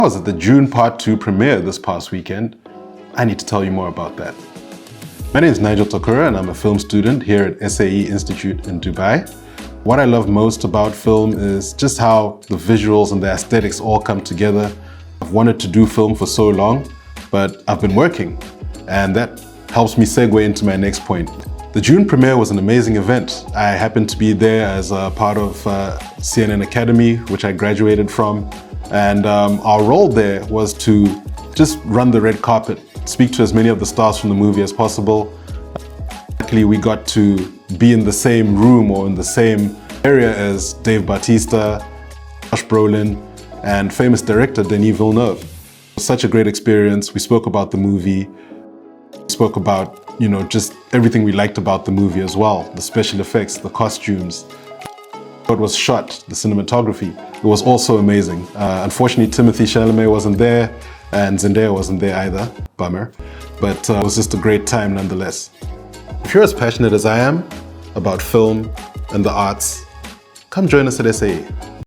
I was at the Dune Part 2 premiere this past weekend. I need to tell you more about that. My name is Nigel Takura and I'm a film student here at SAE Institute in Dubai. What I love most about film is just how the visuals and the aesthetics all come together. I've wanted to do film for so long, but I've been working, and that helps me segue into my next point. The Dune premiere was an amazing event. I happened to be there as a part of CNN Academy, which I graduated from, and our role there was to just run the red carpet, speak to as many of the stars from the movie as possible. Luckily, we got to be in the same room or in the same area as Dave Bautista, Josh Brolin, and famous director Denis Villeneuve. It was such a great experience. We spoke about the movie, we spoke about, just everything we liked about the movie as well. The special effects, the costumes, how it was shot, the cinematography. It was also amazing. Unfortunately, Timothée Chalamet wasn't there, and Zendaya wasn't there either, bummer. But it was just a great time nonetheless. If you're as passionate as I am about film and the arts, come join us at SAE.